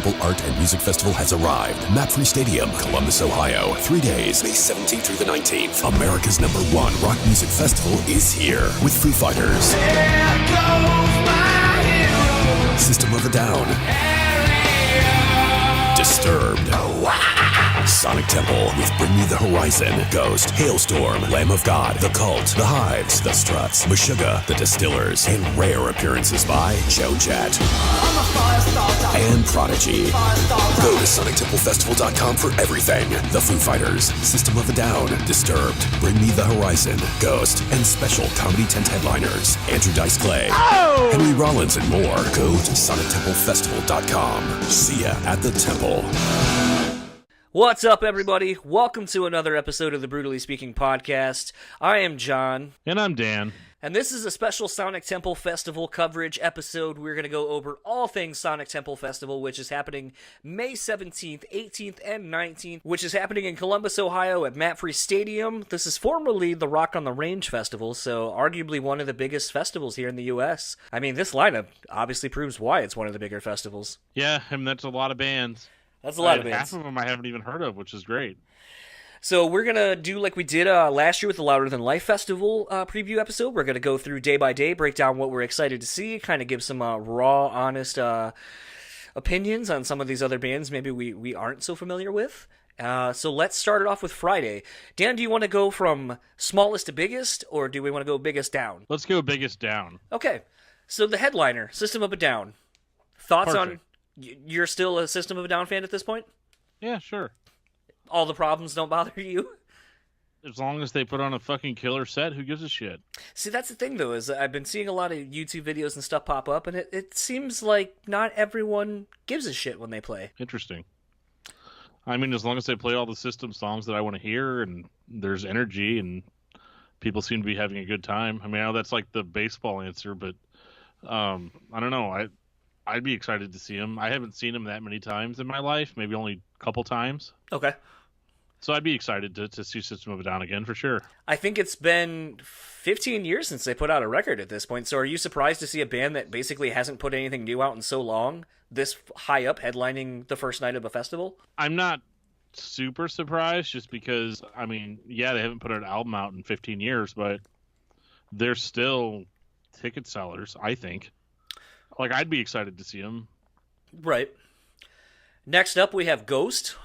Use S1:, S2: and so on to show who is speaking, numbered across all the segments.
S1: Temple Art and Music Festival has arrived. Mapfre Stadium, Columbus, Ohio. 3 days, May 17th through the 19th. America's #1 rock music festival is here with Foo Fighters, System of a Down, Disturbed, Sonic Temple with Bring Me the Horizon, Ghost, Hailstorm, Lamb of God, The Cult, The Hives, The Struts, Meshuggah, The Distillers, and rare appearances by Joe Jett and Prodigy. Go to SonicTempleFestival.com for everything. The Foo Fighters, System of a Down, Disturbed, Bring Me the Horizon, Ghost, and special comedy tent headliners, Andrew Dice Clay, Henry Rollins, and more. Go to SonicTempleFestival.com. See ya at the Temple.
S2: What's up, everybody? Welcome to another episode of the Brewtallyspeaking podcast. I am John.
S3: And I'm Dan.
S2: And this is a special Sonic Temple Festival coverage episode. We're going to go over all things Sonic Temple Festival, which is happening May 17th, 18th, and 19th, which is happening in Columbus, Ohio at Mapfre Stadium. This is formerly the Rock on the Range Festival, so arguably one of the biggest festivals here in the U.S. I mean, this lineup obviously proves why it's one of the bigger festivals.
S3: Yeah, I mean, that's a lot of bands.
S2: That's a lot of bands.
S3: Half of them I haven't even heard of, which is great.
S2: So we're going to do like we did last year with the Louder Than Life Festival preview episode. We're going to go through day by day, break down what we're excited to see, kind of give some raw, honest opinions on some of these other bands maybe we aren't so familiar with. So let's start it off with Friday. Dan, do you want to go from smallest to biggest, or do we want to go biggest down?
S3: Let's go biggest down.
S2: Okay. So the headliner, System of a Down. Thoughts
S3: Perfect.
S2: on... You're still a System of a Down fan at this point?
S3: Yeah, sure.
S2: All the problems don't bother you?
S3: As long as they put on a fucking killer set, who gives a shit?
S2: See, that's the thing, though, is I've been seeing a lot of YouTube videos and stuff pop up, and it seems like not everyone gives a shit when they play.
S3: Interesting. I mean, as long as they play all the System songs that I want to hear, and there's energy, and people seem to be having a good time. I mean, I know that's like the baseball answer, but I don't know. I'd be excited to see him. I haven't seen him that many times in my life, maybe only a couple times.
S2: Okay.
S3: So I'd be excited to see System of a Down again, for sure.
S2: I think it's been 15 years since they put out a record at this point, so are you surprised to see a band that basically hasn't put anything new out in so long, this high up, headlining the first night of a festival?
S3: I'm not super surprised, just because, I mean, yeah, they haven't put an album out in 15 years, but they're still ticket sellers, I think. Like, I'd be excited to see them.
S2: Right. Next up, we have Ghost.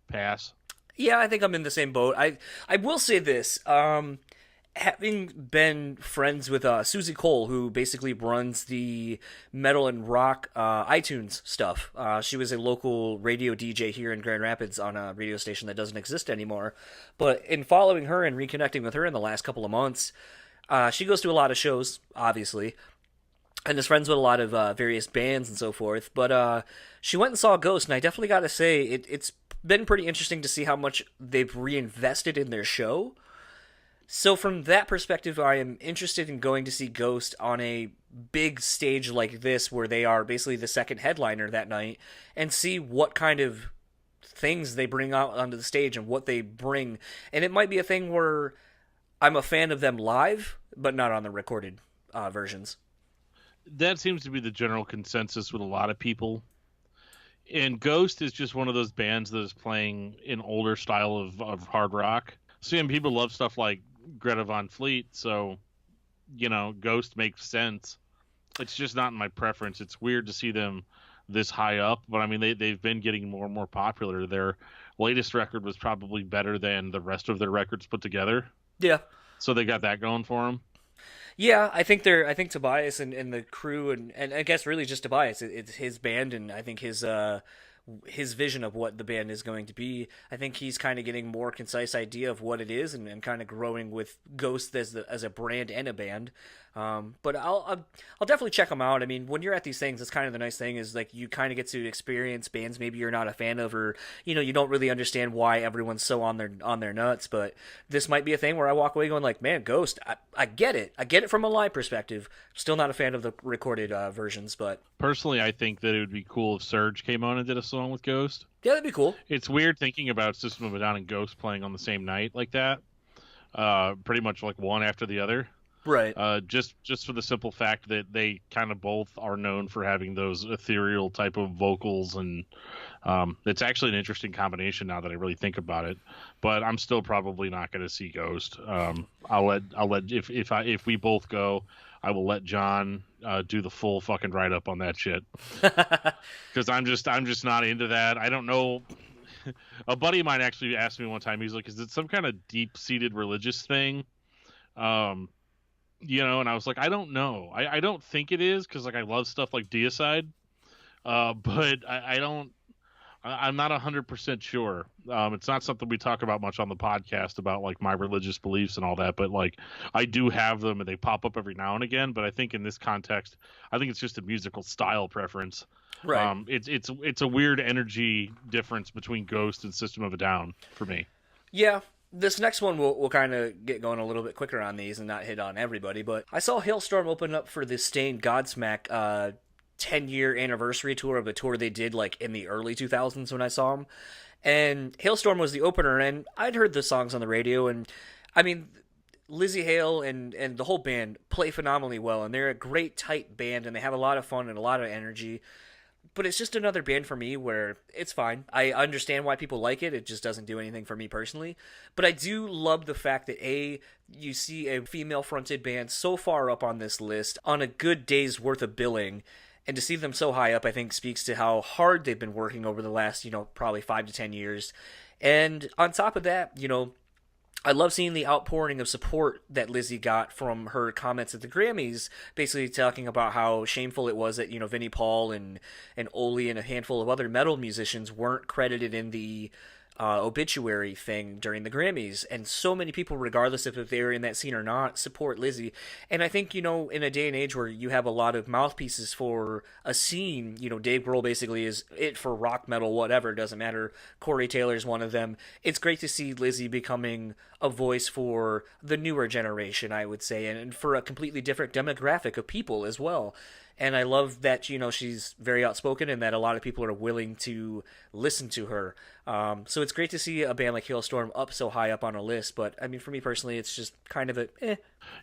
S3: Pass.
S2: Yeah, I think I'm in the same boat. I will say this. Having been friends with Susie Cole, who basically runs the metal and rock iTunes stuff. She was a local radio DJ here in Grand Rapids on a radio station that doesn't exist anymore. But in following her and reconnecting with her in the last couple of months, she goes to a lot of shows, obviously, and is friends with a lot of various bands and so forth. But she went and saw Ghost, and I definitely got to say, it's been pretty interesting to see how much they've reinvested in their show. So from that perspective, I am interested in going to see Ghost on a big stage like this, where they are basically the second headliner that night, and see what kind of things they bring out onto the stage and what they bring. And it might be a thing where I'm a fan of them live, but not on the recorded versions.
S3: That seems to be the general consensus with a lot of people. And Ghost is just one of those bands that is playing an older style of hard rock. Seeing people love stuff like Greta Van Fleet, so, you know, Ghost makes sense. It's just not my preference. It's weird to see them this high up, but I mean, they've been getting more and more popular. Their latest record was probably better than the rest of their records put together.
S2: Yeah.
S3: So they got that going for them.
S2: Yeah, I think Tobias and the crew and I guess really just Tobias, it's his band, and I think his vision of what the band is going to be. I think he's kind of getting more concise idea of what it is, and kind of growing with Ghost as a brand and a band. But I'll definitely check them out. I mean, when you're at these things, it's kind of the nice thing is like you kind of get to experience bands maybe you're not a fan of, or you don't really understand why everyone's so on their nuts. But this might be a thing where I walk away going like, man, Ghost, I get it. I get it from a live perspective. Still not a fan of the recorded versions, but personally,
S3: I think that it would be cool if Surge came on and did a song with Ghost.
S2: Yeah, that'd be cool.
S3: It's weird thinking about System of a Down and Ghost playing on the same night like that. Pretty much like one after the other.
S2: Right.
S3: Just for the simple fact that they kind of both are known for having those ethereal type of vocals, and it's actually an interesting combination now that I really think about it. But I'm still probably not going to see Ghost. I'll let if we both go, I will let John do the full fucking write up on that shit, because I'm just not into that. I don't know. A buddy of mine actually asked me one time. He's like, "Is it some kind of deep-seated religious thing?" And I was like, "I don't know. I don't think it is, because like I love stuff like Deicide, but I don't. I'm not 100% sure. It's not something we talk about much on the podcast about like my religious beliefs and all that, but like I do have them and they pop up every now and again. But I think in this context, I think it's just a musical style preference.
S2: Right.
S3: It's a weird energy difference between Ghost and System of a Down for me.
S2: Yeah. This next one we'll kind of get going a little bit quicker on these and not hit on everybody, but I saw Hailstorm open up for the Stained Godsmack 10-year anniversary tour of a tour they did like in the early 2000s when I saw them. And Hailstorm was the opener, and I'd heard the songs on the radio, and I mean, Lizzie Hale and the whole band play phenomenally well, and they're a great tight band, and they have a lot of fun and a lot of energy. But it's just another band for me where it's fine. I understand why people like it. It just doesn't do anything for me personally. But I do love the fact that, you see a female-fronted band so far up on this list on a good day's worth of billing. And to see them so high up, I think, speaks to how hard they've been working over the last, probably 5 to 10 years. And on top of that, I love seeing the outpouring of support that Lizzie got from her comments at the Grammys, basically talking about how shameful it was that, Vinnie Paul and Oli and a handful of other metal musicians weren't credited in the obituary thing during the Grammys. And so many people, regardless of if they were in that scene or not, support Lizzie. And I think, in a day and age where you have a lot of mouthpieces for a scene, Dave Grohl basically is it for rock, metal, whatever, it doesn't matter. Corey Taylor's one of them. It's great to see Lizzie becoming a voice for the newer generation, I would say, and for a completely different demographic of people as well. And I love that, she's very outspoken and that a lot of people are willing to listen to her. So it's great to see a band like Hailstorm up so high up on a list. But, I mean, for me personally, it's just kind of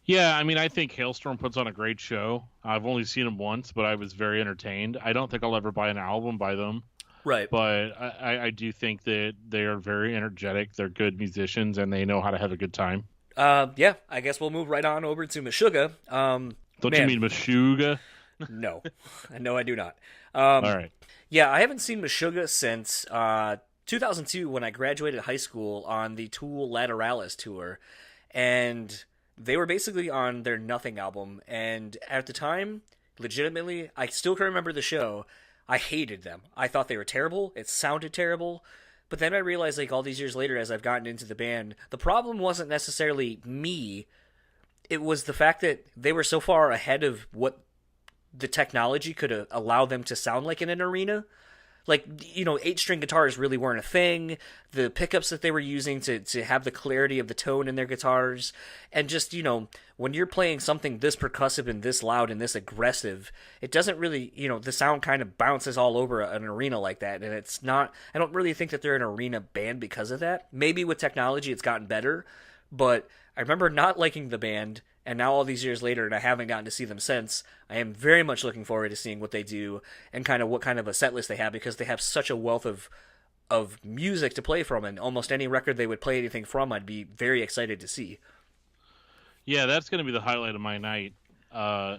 S3: Yeah, I mean, I think Hailstorm puts on a great show. I've only seen them once, but I was very entertained. I don't think I'll ever buy an album by them.
S2: Right.
S3: But I do think that they are very energetic. They're good musicians, and they know how to have a good time.
S2: Yeah, I guess we'll move right on over to Meshuggah.
S3: Don't you mean Meshuggah?
S2: No, I do not.
S3: All right.
S2: Yeah, I haven't seen Meshuggah since 2002 when I graduated high school on the Tool Lateralis tour, and they were basically on their Nothing album. And at the time, legitimately, I still can remember the show. I hated them. I thought they were terrible. It sounded terrible. But then I realized, like, all these years later, as I've gotten into the band, the problem wasn't necessarily me. It was the fact that they were so far ahead of what the technology could allow them to sound like in an arena. Like, 8-string guitars really weren't a thing. The pickups that they were using to have the clarity of the tone in their guitars. And just, when you're playing something this percussive and this loud and this aggressive, it doesn't really, the sound kind of bounces all over an arena like that. And it's not, I don't really think that they're an arena band because of that. Maybe with technology it's gotten better, but I remember not liking the band. And now all these years later, and I haven't gotten to see them since, I am very much looking forward to seeing what they do and kind of what kind of a set list they have, because they have such a wealth of music to play from, and almost any record they would play anything from, I'd be very excited to see.
S3: Yeah, that's going to be the highlight of my night. I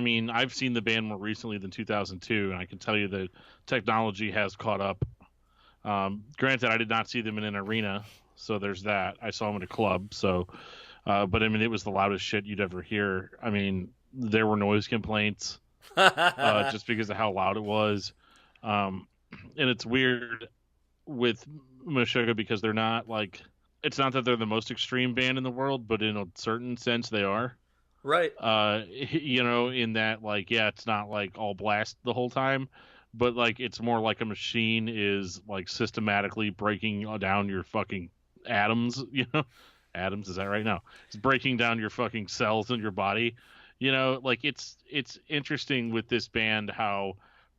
S3: mean, I've seen the band more recently than 2002, and I can tell you that technology has caught up. Granted, I did not see them in an arena, so there's that. I saw them at a club, so... but I mean, it was the loudest shit you'd ever hear. I mean, there were noise complaints just because of how loud it was. And it's weird with Meshuggah because they're not like, it's not that they're the most extreme band in the world, but in a certain sense they are.
S2: Right.
S3: In that, like, yeah, it's not like all blast the whole time, but like it's more like a machine is like systematically breaking down your fucking atoms, Atoms, is that right? No, it's breaking down your fucking cells in your body. Like it's interesting with this band how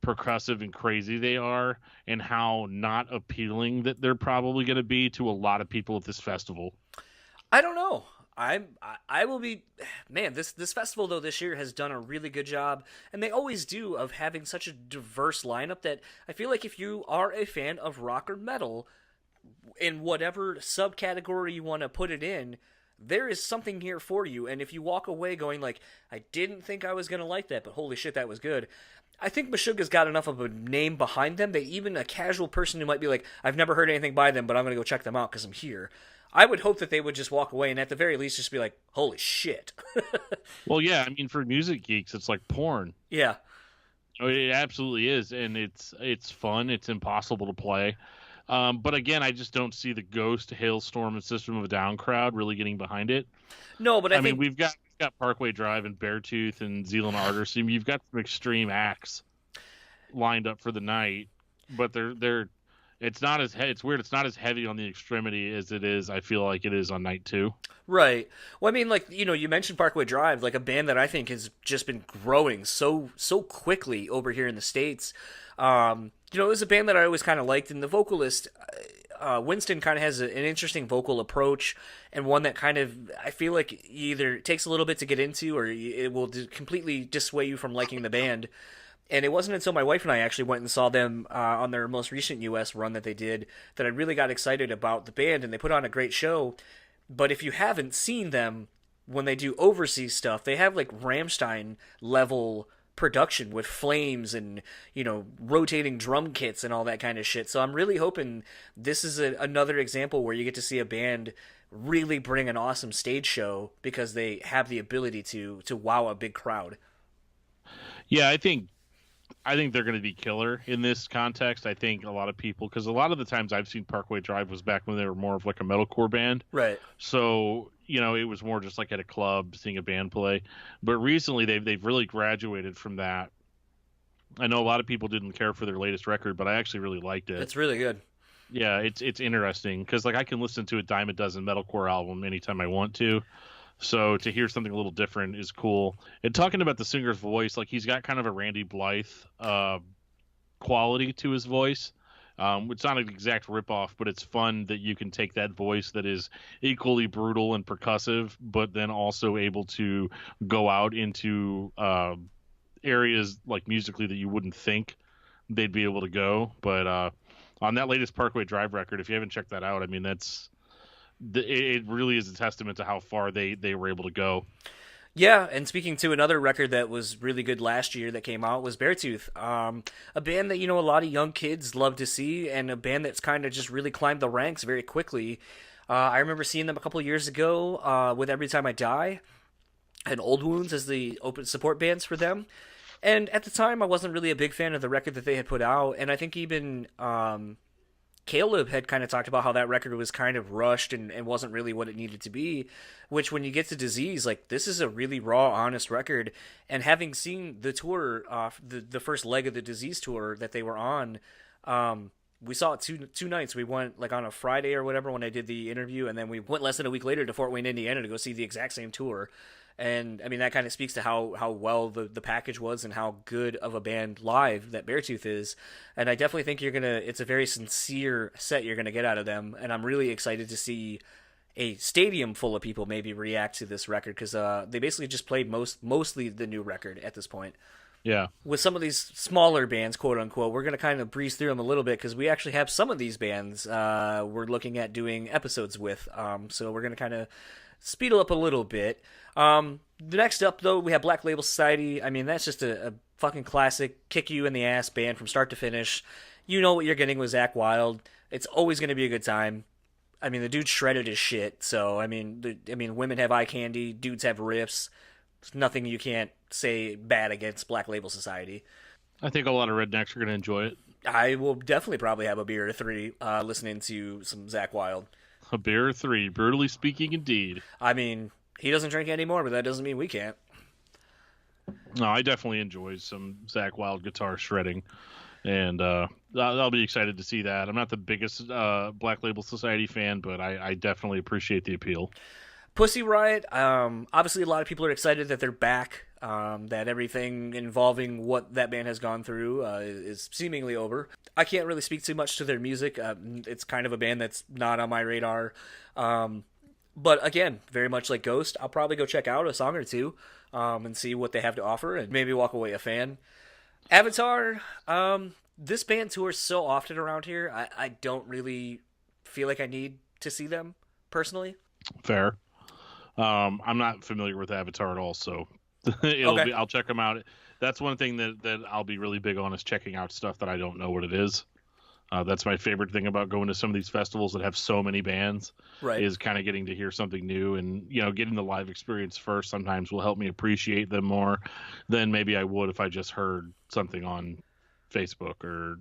S3: percussive and crazy they are, and how not appealing that they're probably going to be to a lot of people at this festival.
S2: I don't know. I will be, man. This festival though this year has done a really good job, and they always do, of having such a diverse lineup that I feel like if you are a fan of rock or metal, in whatever subcategory you want to put it in, there is something here for you. And if you walk away going like, I didn't think I was gonna like that, but holy shit, that was good. I think Meshuggah's got enough of a name behind them that even a casual person who might be like, I've never heard anything by them, but I'm gonna go check them out because I'm here. I would hope that they would just walk away and at the very least just be like, holy shit.
S3: Well, yeah, I mean, for music geeks, it's like porn.
S2: Yeah.
S3: It absolutely is, and it's fun. It's impossible to play. But again, I just don't see the Ghost, Hailstorm, and System of a Down crowd really getting behind it.
S2: No, but I
S3: mean,
S2: think
S3: we've got Parkway Drive and Beartooth and Zealand Ardor. So you've got some extreme acts lined up for the night, but they're it's not as it's weird. It's not as heavy on the extremity as it is. I feel like it is on night 2.
S2: Right. Well, I mean, like, you mentioned Parkway Drive, like a band that I think has just been growing so quickly over here in the States. It was a band that I always kind of liked, and the vocalist, Winston, kind of has an interesting vocal approach, and one that kind of, I feel like either takes a little bit to get into, or it will completely dissuade you from liking the band. And it wasn't until my wife and I actually went and saw them on their most recent U.S. run that they did that I really got excited about the band, and they put on a great show. But if you haven't seen them, when they do overseas stuff, they have like Rammstein level production with flames and, rotating drum kits and all that kind of shit. So I'm really hoping this is another example where you get to see a band really bring an awesome stage show because they have the ability to wow a big crowd.
S3: Yeah, I think they're going to be killer in this context. I think a lot of people, because a lot of the times I've seen Parkway Drive was back when they were more of like a metalcore band.
S2: Right.
S3: So, it was more just like at a club seeing a band play. But recently they've really graduated from that. I know a lot of people didn't care for their latest record, but I actually really liked it.
S2: It's really good.
S3: Yeah, it's interesting because like I can listen to a dime a dozen metalcore album anytime I want to. So to hear something a little different is cool. And talking about the singer's voice, like he's got kind of a Randy Blythe quality to his voice. It's not an exact ripoff, but it's fun that you can take that voice that is equally brutal and percussive, but then also able to go out into areas like musically that you wouldn't think they'd be able to go. But on that latest Parkway Drive record, if you haven't checked that out, I mean, it really is a testament to how far they were able to go.
S2: Yeah, and speaking to another record that was really good last year that came out was Beartooth, a band that a lot of young kids love to see, and a band that's kind of just really climbed the ranks very quickly. I remember seeing them a couple years ago with Every Time I Die and Old Wounds as the open support bands for them. And at the time, I wasn't really a big fan of the record that they had put out, and I think even Caleb had kind of talked about how that record was kind of rushed and wasn't really what it needed to be, which when you get to Disease, like, this is a really raw, honest record. And having seen the tour, the first leg of the Disease tour that they were on, we saw it two nights. We went like on a Friday or whatever when I did the interview, and then we went less than a week later to Fort Wayne, Indiana to go see the exact same tour. And I mean, that kind of speaks to how well the package was and how good of a band live that Beartooth is. And I definitely think it's a very sincere set you're gonna get out of them. And I'm really excited to see a stadium full of people maybe react to this record, because they basically just played mostly the new record at this point.
S3: Yeah.
S2: With some of these smaller bands, quote unquote, we're going to kind of breeze through them a little bit because we actually have some of these bands we're looking at doing episodes with. So we're going to kind of speed it up a little bit. The next up, though, we have Black Label Society. I mean, that's just a fucking classic, kick you in the ass band from start to finish. You know what you're getting with Zakk Wylde. It's always going to be a good time. I mean, the dude shredded his shit. So, I mean, women have eye candy, dudes have riffs. There's nothing you can't say bad against Black Label Society.
S3: I think a lot of rednecks are going to enjoy it.
S2: I will definitely probably have a beer or three listening to some Zakk Wylde.
S3: A beer or three, brutally speaking, indeed.
S2: I mean, he doesn't drink anymore, but that doesn't mean we can't.
S3: No, I definitely enjoy some Zakk Wylde guitar shredding, and I'll be excited to see that. I'm not the biggest Black Label Society fan, but I definitely appreciate the appeal.
S2: Pussy Riot, obviously a lot of people are excited that they're back, that everything involving what that band has gone through is seemingly over. I can't really speak too much to their music. It's kind of a band that's not on my radar. But again, very much like Ghost, I'll probably go check out a song or two and see what they have to offer and maybe walk away a fan. Avatar, this band tours so often around here, I don't really feel like I need to see them personally.
S3: Fair. I'm not familiar with Avatar at all, so
S2: Okay.
S3: I'll check them out. That's one thing that I'll be really big on, is checking out stuff that I don't know what it is. That's my favorite thing about going to some of these festivals that have so many bands,
S2: Right.
S3: is kind of getting to hear something new, and getting the live experience first sometimes will help me appreciate them more than maybe I would if I just heard something on Facebook or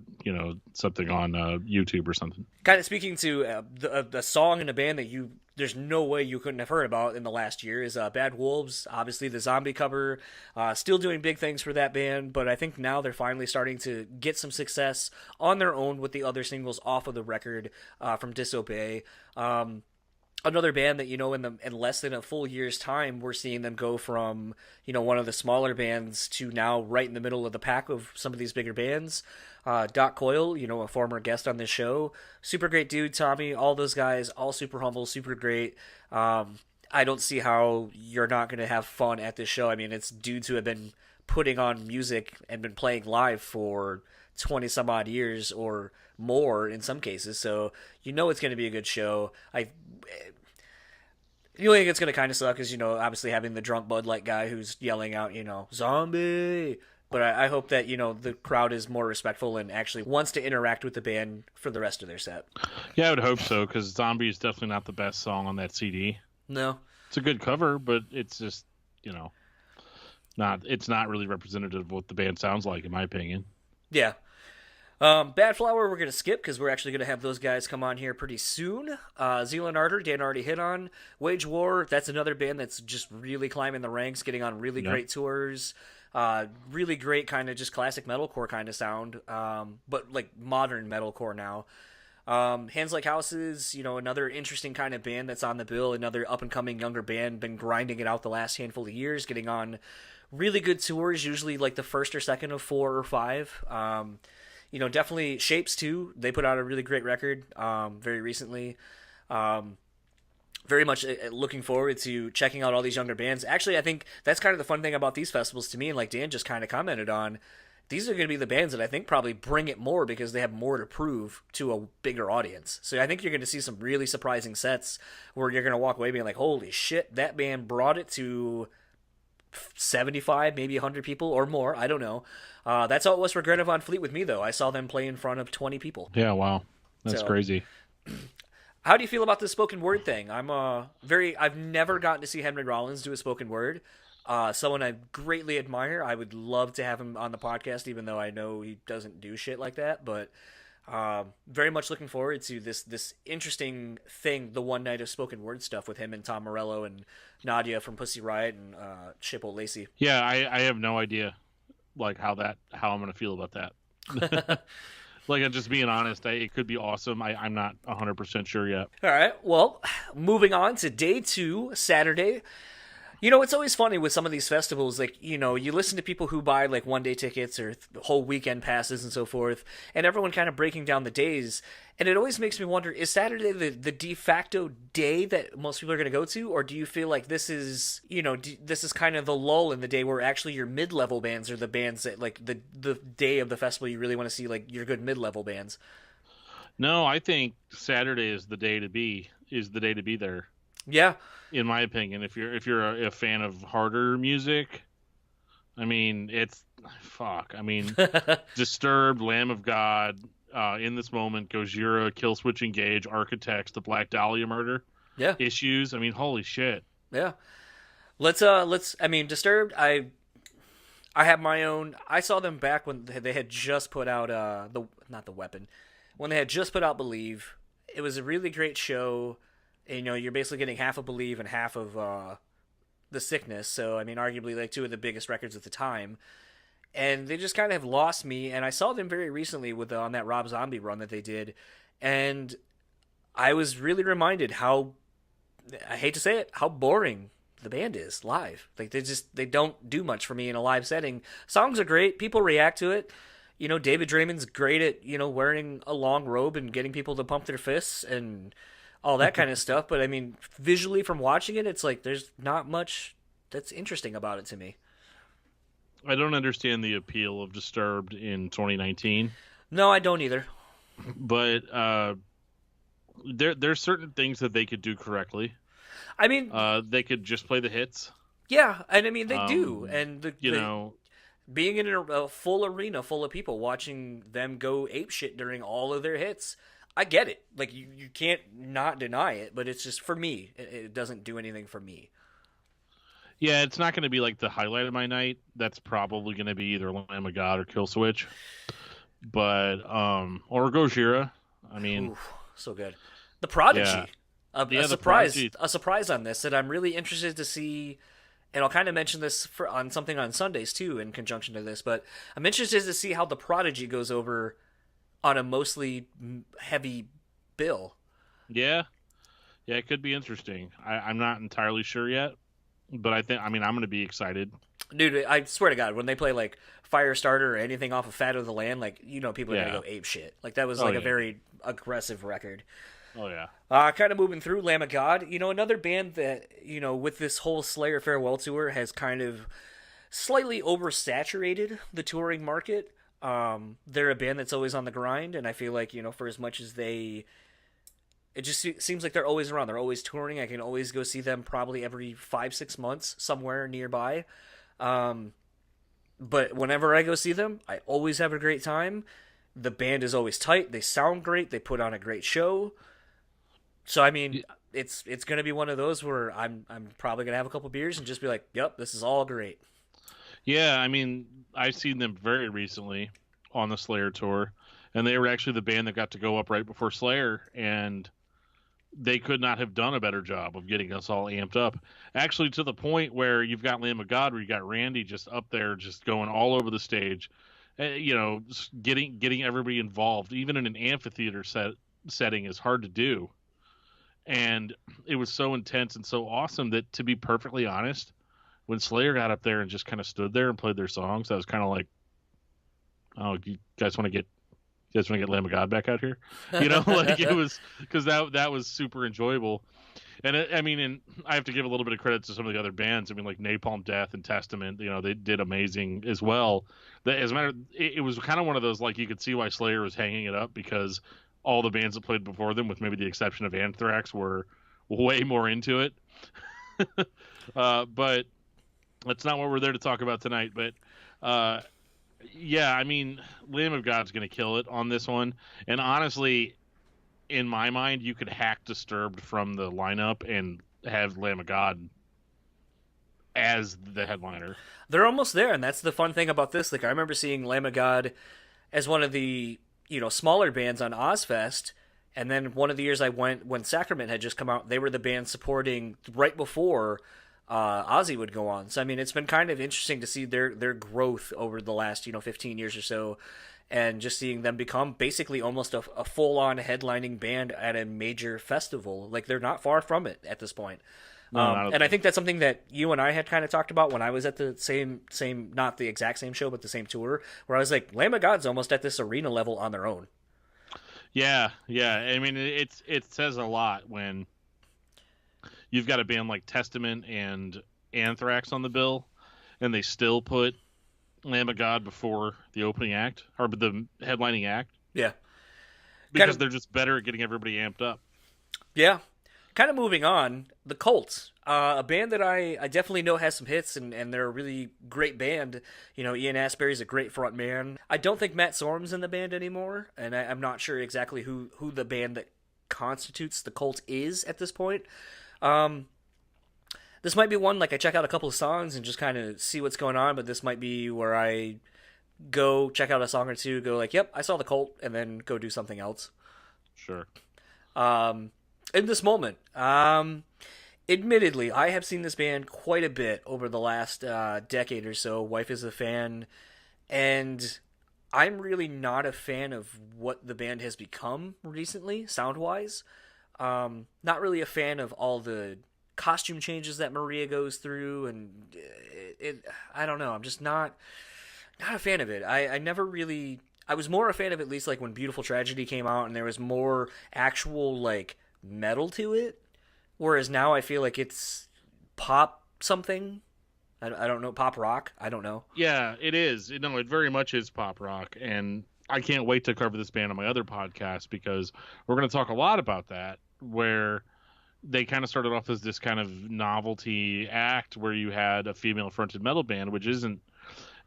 S3: something on YouTube or something.
S2: Kind of speaking to the song and a band that there's no way you couldn't have heard about in the last year is Bad Wolves. Obviously, the zombie cover, still doing big things for that band, but I think now they're finally starting to get some success on their own with the other singles off of the record from Disobey. Another band that in less than a full year's time, we're seeing them go from one of the smaller bands to now right in the middle of the pack of some of these bigger bands. Doc Coyle, a former guest on this show, super great dude. Tommy, all those guys, all super humble, super great. I don't see how you're not going to have fun at this show. I mean, it's dudes who have been putting on music and been playing live for 20 some odd years or more in some cases, so it's going to be a good show. The only thing that's going to kind of suck is obviously having the drunk Bud Light guy who's yelling out zombie, but I hope that the crowd is more respectful and actually wants to interact with the band for the rest of their set.
S3: Yeah, I would hope so, because Zombie is definitely not the best song on that CD.
S2: No,
S3: it's a good cover, but it's just not really representative of what the band sounds like, in my opinion.
S2: Yeah. Bad Flower we're going to skip because we're actually going to have those guys come on here pretty soon. Zealand Ardor, Dan already hit on. Wage War, that's another band that's just really climbing the ranks, getting on really great tours. Really great kind of just classic metalcore kind of sound, but like modern metalcore now. Hands Like Houses, another interesting kind of band that's on the bill, another up-and-coming younger band, been grinding it out the last handful of years, getting on really good tours, usually like the first or second of 4 or 5. Definitely Shapes too. They put out a really great record very recently. Very much looking forward to checking out all these younger bands. Actually, I think that's kind of the fun thing about these festivals to me, and like Dan just kind of commented on, these are going to be the bands that I think probably bring it more because they have more to prove to a bigger audience. So I think you're going to see some really surprising sets where you're going to walk away being like, holy shit, that band brought it to 75, maybe 100 people or more. I don't know. That's how it was for Greta Van Fleet with me, though. I saw them play in front of 20 people.
S3: Yeah, wow. That's crazy.
S2: How do you feel about the spoken word thing? I've never gotten to see Henry Rollins do a spoken word. Someone I greatly admire. I would love to have him on the podcast, even though I know he doesn't do shit like that. But very much looking forward to this interesting thing, the one night of spoken word stuff with him and Tom Morello and Nadia from Pussy Riot and Chip O'Lacey.
S3: Yeah, I have no idea how I'm going to feel about that. Like, I'm just being honest, it could be awesome. I'm not 100% sure yet.
S2: All right, well, moving on to day 2, Saturday. It's always funny with some of these festivals, like, you listen to people who buy, like, one-day tickets or whole weekend passes and so forth, and everyone kind of breaking down the days, and it always makes me wonder, is Saturday the de facto day that most people are going to go to, or do you feel like this is, this is kind of the lull in the day where actually your mid-level bands are the bands that, like, the day of the festival you really want to see, like, your good mid-level bands?
S3: No, I think Saturday is the day to be there.
S2: Yeah.
S3: In my opinion, if you're a fan of harder music, I mean, Disturbed, Lamb of God, In This Moment, Gojira, Killswitch Engage, Architects, The Black Dahlia Murder,
S2: yeah,
S3: Issues. I mean, holy shit.
S2: Yeah. Let's Disturbed, I have my own. I saw them back when they had just put out when they had just put out Believe. It was a really great show. You're basically getting half of Believe and half of The Sickness. So, I mean, arguably, like, 2 of the biggest records at the time. And they just kind of have lost me. And I saw them very recently on that Rob Zombie run that they did. And I was really reminded how, I hate to say it, how boring the band is live. Like, they don't do much for me in a live setting. Songs are great. People react to it. David Draymond's great at, wearing a long robe and getting people to pump their fists. And all that kind of stuff. But I mean, visually from watching it, it's like there's not much that's interesting about it to me.
S3: I don't understand the appeal of Disturbed in 2019,
S2: No, I don't either.
S3: but there's certain things that they could do correctly.
S2: I mean,
S3: They could just play the hits.
S2: yeah, and I mean they do, and being in a full arena full of people watching them go apeshit during all of their hits, I get it. Like you can't not deny it, but it's just for me, it doesn't do anything for me.
S3: Yeah, it's not going to be like the highlight of my night. That's probably going to be either Lamb of God or Kill Switch, but or Gojira. I mean,
S2: Ooh, so good. The Prodigy.
S3: Yeah.
S2: A surprise on this that I'm really interested to see, and I'll kind of mention this on something on Sundays too in conjunction to this, but I'm interested to see how the Prodigy goes over on a mostly heavy bill.
S3: yeah, it could be interesting. I'm not entirely sure yet, but I'm going to be excited.
S2: Dude, I swear to God, when they play like Firestarter or anything off of Fat of the Land, like people are
S3: Yeah.
S2: gonna go ape shit. Like that was
S3: Oh,
S2: like a
S3: yeah.
S2: very aggressive record.
S3: Oh yeah.
S2: Kind of moving through Lamb of God, another band that, with this whole Slayer farewell tour has kind of slightly oversaturated the touring market. They're a band that's always on the grind, and I feel like, for as much as it just seems like they're always around. They're always touring. I can always go see them probably every 5-6 months somewhere nearby. But whenever I go see them, I always have a great time. The band is always tight. They sound great. They put on a great show. So I mean, it's gonna be one of those where I'm probably gonna have a couple beers and just be like, "Yep, this is all great."
S3: Yeah, I mean, I've seen them very recently on the Slayer tour, and they were actually the band that got to go up right before Slayer, and they could not have done a better job of getting us all amped up. Actually, to the point where you've got Lamb of God, where you got Randy just up there, just going all over the stage, getting everybody involved, even in an amphitheater setting, is hard to do. And it was so intense and so awesome that, to be perfectly honest, when Slayer got up there and just kind of stood there and played their songs, I was kind of like, "Oh, you guys want to get Lamb of God back out here?" Like it was, because that was super enjoyable. And and I have to give a little bit of credit to some of the other bands. I mean, like Napalm Death and Testament, they did amazing as well. As a matter, it was kind of one of those, like, you could see why Slayer was hanging it up, because all the bands that played before them, with maybe the exception of Anthrax, were way more into it. But that's not what we're there to talk about tonight. But yeah, I mean, Lamb of God's going to kill it on this one. And honestly, in my mind, you could hack Disturbed from the lineup and have Lamb of God as the headliner.
S2: They're almost there, and that's the fun thing about this. Like, I remember seeing Lamb of God as one of the smaller bands on Ozfest, and then one of the years I went when Sacrament had just come out, they were the band supporting right before Ozzy would go on. So I mean, it's been kind of interesting to see their growth over the last 15 years or so, and just seeing them become basically almost a full-on headlining band at a major festival. Like, they're not far from it at this point. And I think that's something that you and I had kind of talked about when I was at the same, not the exact same show, but the same tour, where I was like, Lamb of God's almost at this arena level on their own.
S3: Yeah. I mean, it says a lot when you've got a band like Testament and Anthrax on the bill, and they still put Lamb of God before the opening act, or the headlining act.
S2: Yeah.
S3: Because they're just better at getting everybody amped up.
S2: Yeah. Kind of moving on, the Colts, a band that I definitely know has some hits, and they're a really great band. Ian Astbury's a great front man. I don't think Matt Sorum's in the band anymore, and I'm not sure exactly who the band that constitutes the Colts is at this point. This might be one, like, I check out a couple of songs and just kind of see what's going on, but this might be where I go check out a song or two, go like, yep, I saw the Colt, and then go do something else.
S3: Sure.
S2: In this moment, admittedly, I have seen this band quite a bit over the last decade or so. Wife is a fan, and I'm really not a fan of what the band has become recently, sound-wise. Not really a fan of all the costume changes that Maria goes through, and I don't know. I'm just not a fan of it. I never really. I was more a fan of, at least, like when Beautiful Tragedy came out, and there was more actual, like, metal to it, whereas now I feel like it's pop something. I don't know, pop rock. I don't know.
S3: Yeah, it is. No, it very much is pop rock, and I can't wait to cover this band on my other podcast because we're going to talk a lot about that, where they kind of started off as this kind of novelty act where you had a female-fronted metal band, which isn't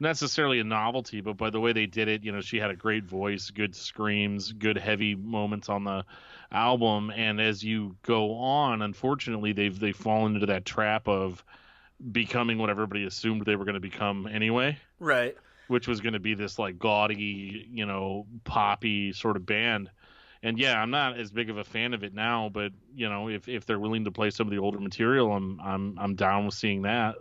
S3: necessarily a novelty, but by the way they did it, she had a great voice, good screams, good heavy moments on the album, and as you go on, unfortunately, they've fallen into that trap of becoming what everybody assumed they were going to become anyway.
S2: Right.
S3: Which was going to be this like gaudy, poppy sort of band. And yeah, I'm not as big of a fan of it now, but if they're willing to play some of the older material, I'm down with seeing that.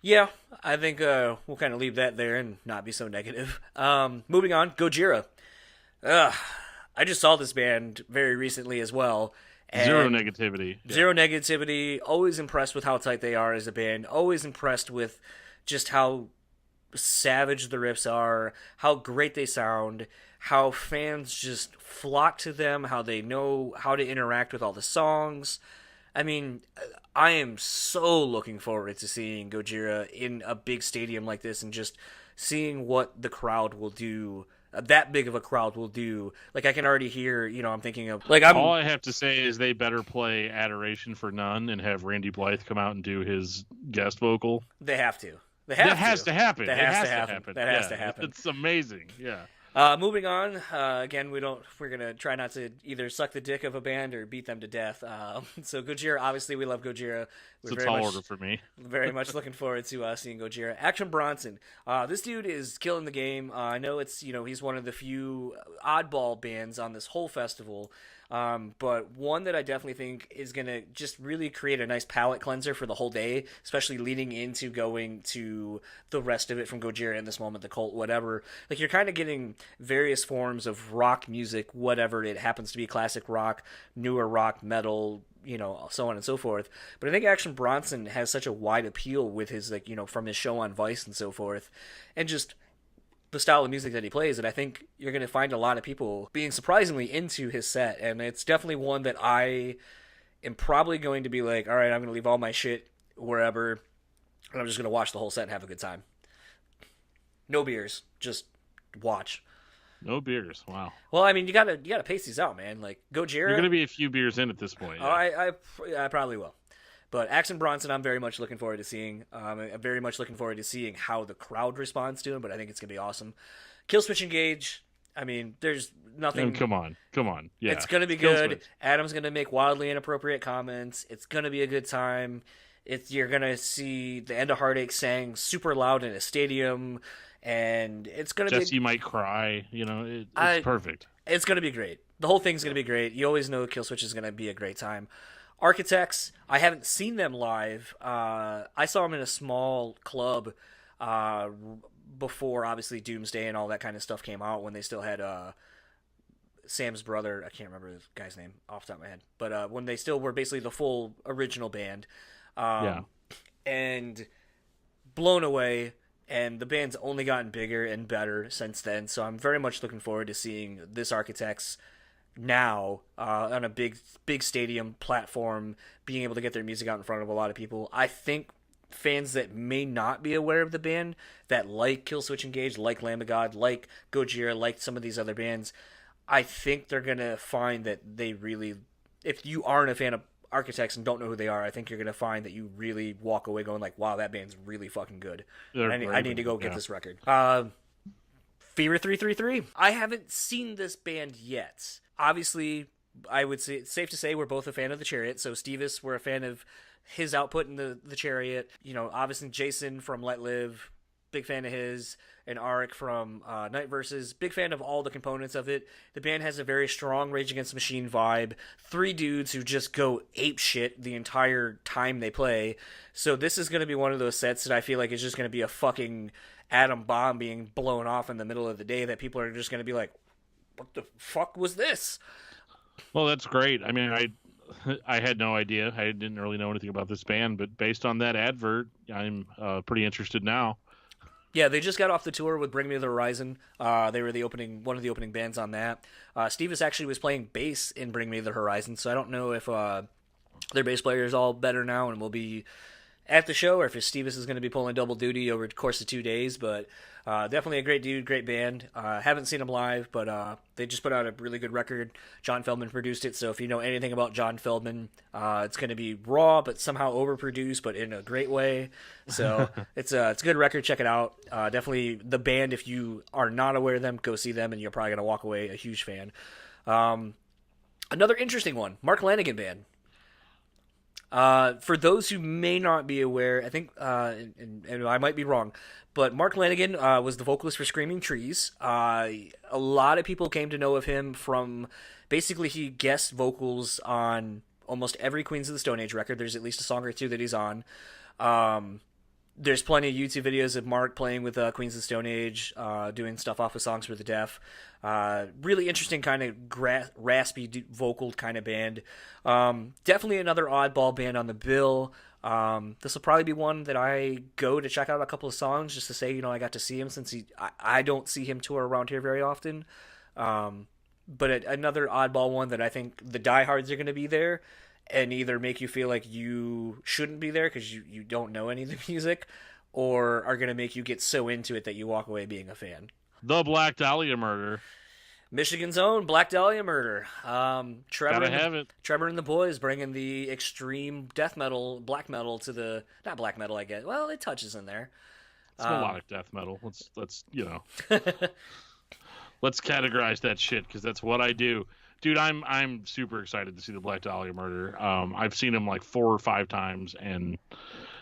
S2: Yeah, I think we'll kind of leave that there and not be so negative. Moving on, Gojira. I just saw this band very recently as well.
S3: Zero negativity.
S2: Zero negativity. Always impressed with how tight they are as a band. Always impressed with just how savage the riffs are, how great they sound, how fans just flock to them, how they know how to interact with all the songs. I mean, I am so looking forward to seeing Gojira in a big stadium like this and just seeing what the crowd will do. That big of a crowd will do. Like, I can already hear, I'm thinking of...
S3: All I have to say is they better play Adoration for None and have Randy Blythe come out and do his guest vocal.
S2: They have to.
S3: That has to happen.
S2: That has to happen. That has to happen.
S3: It's amazing. Yeah.
S2: Moving on. Again, we're gonna try not to either suck the dick of a band or beat them to death. So Gojira, obviously, we love Gojira.
S3: It's a tall order for me.
S2: Very much looking forward to seeing Gojira. Action Bronson. This dude is killing the game. I know it's he's one of the few oddball bands on this whole festival. But one that I definitely think is going to just really create a nice palate cleanser for the whole day, especially leading into going to the rest of it from Gojira in this moment, the Cult, whatever. Like, you're kind of getting various forms of rock music, whatever it happens to be, classic rock, newer rock, metal, so on and so forth. But I think Action Bronson has such a wide appeal with his, from his show on Vice and so forth, and just the style of music that he plays, and I think you're going to find a lot of people being surprisingly into his set, and it's definitely one that I am probably going to be like, all right, I'm going to leave all my shit wherever, and I'm just going to watch the whole set and have a good time. No beers, just watch.
S3: No beers, wow.
S2: Well, I mean, you gotta pace these out, man. Like, Gojira...
S3: You're going to be a few beers in at this point. Yeah.
S2: I probably will. But Action Bronson, I'm very much looking forward to seeing. I'm very much looking forward to seeing how the crowd responds to him, but I think it's going to be awesome. Killswitch Engage, I mean, there's nothing...
S3: Come on. Yeah.
S2: It's going to be good. Adam's going to make wildly inappropriate comments. It's going to be a good time. You're going to see the End of Heartache sang super loud in a stadium, and it's going to be...
S3: Jesse might cry. It's perfect.
S2: It's going to be great. The whole thing's going to be great. You always know Killswitch is going to be a great time. Architects, I haven't seen them live. I saw them in a small club before, obviously, Doomsday and all that kind of stuff came out, when they still had Sam's brother. I can't remember the guy's name off the top of my head. But when they still were basically the full original band. And blown away, and the band's only gotten bigger and better since then. So I'm very much looking forward to seeing this Architects now on a big stadium platform, being able to get their music out in front of a lot of people. I think fans that may not be aware of the band, that like Killswitch Engage, like Lamb of God, like Gojira, like some of these other bands, I think they're going to find that they really, if you aren't a fan of Architects and don't know who they are, I think you're going to find that you really walk away going like, wow, that band's really fucking good. I need to go get this record. Fever 333. I haven't seen this band yet. Obviously, I would say it's safe to say we're both a fan of the Chariot. So Stevis, we're a fan of his output in the Chariot. Obviously Jason from Let Live, big fan of his. And Arik from Night Versus, big fan of all the components of it. The band has a very strong Rage Against the Machine vibe. 3 dudes who just go ape shit the entire time they play. So this is going to be one of those sets that I feel like is just going to be a fucking atom bomb being blown off in the middle of the day that people are just going to be like, what the fuck was this?
S3: Well, that's great. I mean, I had no idea. I didn't really know anything about this band, but based on that advert, I'm pretty interested now.
S2: Yeah, they just got off the tour with Bring Me the Horizon. They were one of the opening bands on that. Stevis actually was playing bass in Bring Me the Horizon, so I don't know if their bass player is all better now and will be at the show, or if Stevis is going to be pulling double duty over the course of 2 days. But definitely a great dude, great band. Haven't seen them live, but they just put out a really good record. John Feldman produced it, so if you know anything about John Feldman, it's going to be raw, but somehow overproduced, but in a great way. So it's a good record. Check it out. Definitely the band, if you are not aware of them, go see them, and you're probably going to walk away a huge fan. Another interesting one, Mark Lanegan Band. For those who may not be aware, I think, and I might be wrong, but Mark Lanegan was the vocalist for Screaming Trees. A lot of people came to know of him from, basically he guest vocals on almost every Queens of the Stone Age record. There's at least a song or two that he's on. There's plenty of YouTube videos of Mark playing with Queens of the Stone Age, doing stuff off of Songs for the Deaf. Really interesting kind of raspy vocal kind of band. Definitely another oddball band on the bill. This will probably be one that I go to check out a couple of songs just to say, I got to see him, since I don't see him tour around here very often. But another oddball one that I think the diehards are going to be there and either make you feel like you shouldn't be there because you don't know any of the music, or are going to make you get so into it that you walk away being a fan.
S3: The Black Dahlia Murder.
S2: Michigan's own Black Dahlia Murder. Trevor and the boys bringing the extreme death metal, black metal to the... Not black metal, I guess. Well, it touches in there.
S3: It's melodic death metal. Let's let's categorize that shit, because that's what I do. Dude, I'm super excited to see the Black Dahlia Murder. I've seen him like 4 or 5 times, and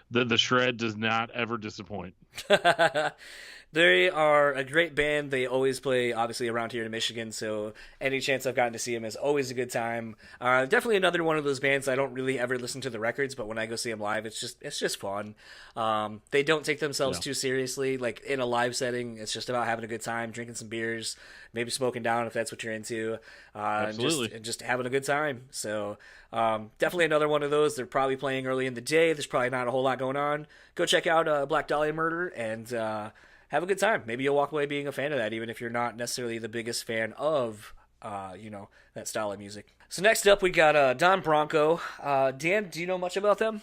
S3: the shred does not ever disappoint.
S2: They are a great band. They always play, obviously, around here in Michigan, so any chance I've gotten to see them is always a good time. Definitely another one of those bands I don't really ever listen to the records, but when I go see them live, it's just fun. They don't take themselves too seriously. Like, in a live setting, it's just about having a good time, drinking some beers, maybe smoking down if that's what you're into, and just having a good time. So definitely another one of those. They're probably playing early in the day. There's probably not a whole lot going on. Go check out Black Dahlia Murder and have a good time. Maybe you'll walk away being a fan of that, even if you're not necessarily the biggest fan of, that style of music. So next up, we got Don Bronco. Dan, do you know much about them?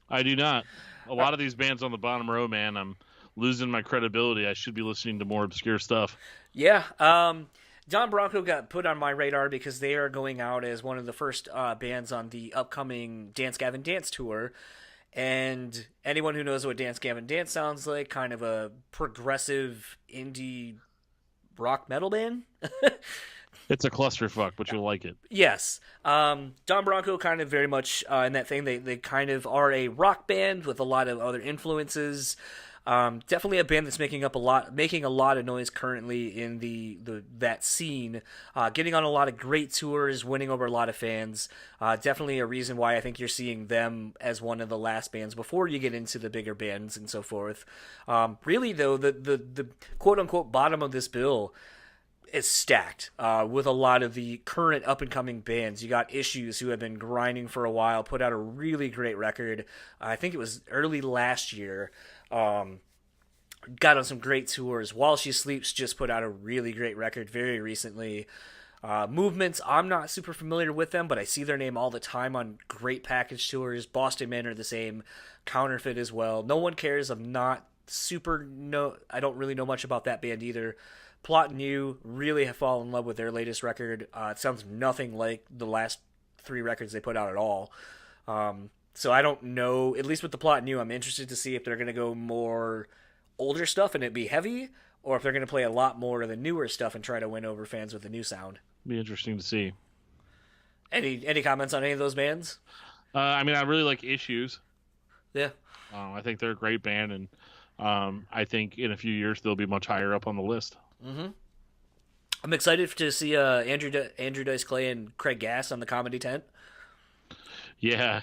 S3: I do not. A lot of these bands on the bottom row, man, I'm losing my credibility. I should be listening to more obscure stuff. Yeah.
S2: Don Bronco got put on my radar because they are going out as one of the first bands on the upcoming Dance Gavin Dance tour. And anyone who knows what Dance Gavin Dance sounds like, kind of a progressive indie rock metal band.
S3: It's a clusterfuck, but you'll like it.
S2: Yes. Don Bronco kind of very much in that thing. They kind of are a rock band with a lot of other influences. Definitely a band that's making a lot of noise currently in that scene, getting on a lot of great tours, winning over a lot of fans. Definitely a reason why I think you're seeing them as one of the last bands before you get into the bigger bands and so forth. Really though, the quote unquote bottom of this bill is stacked with a lot of the current up and coming bands. You got Issues, who have been grinding for a while, put out a really great record. I think it was early last year. Got on some great tours. While She Sleeps just put out a really great record very recently. Movements, I'm not super familiar with them, but I see their name all the time on great package tours. Boston Men are the same. Counterfeit as well. No One Cares, I don't really know much about that band either. Plot New, really have fallen in love with their latest record. It sounds nothing like the last 3 records they put out at all. So I don't know, at least with the Plot New, I'm interested to see if they're going to go more older stuff and it be heavy, or if they're going to play a lot more of the newer stuff and try to win over fans with the new sound.
S3: Be interesting to see.
S2: Any comments on any of those bands?
S3: I really like Issues.
S2: Yeah.
S3: I think they're a great band, and I think in a few years they'll be much higher up on the list.
S2: Mm-hmm. I'm excited to see Andrew Dice Clay and Craig Gass on the Comedy Tent.
S3: Yeah.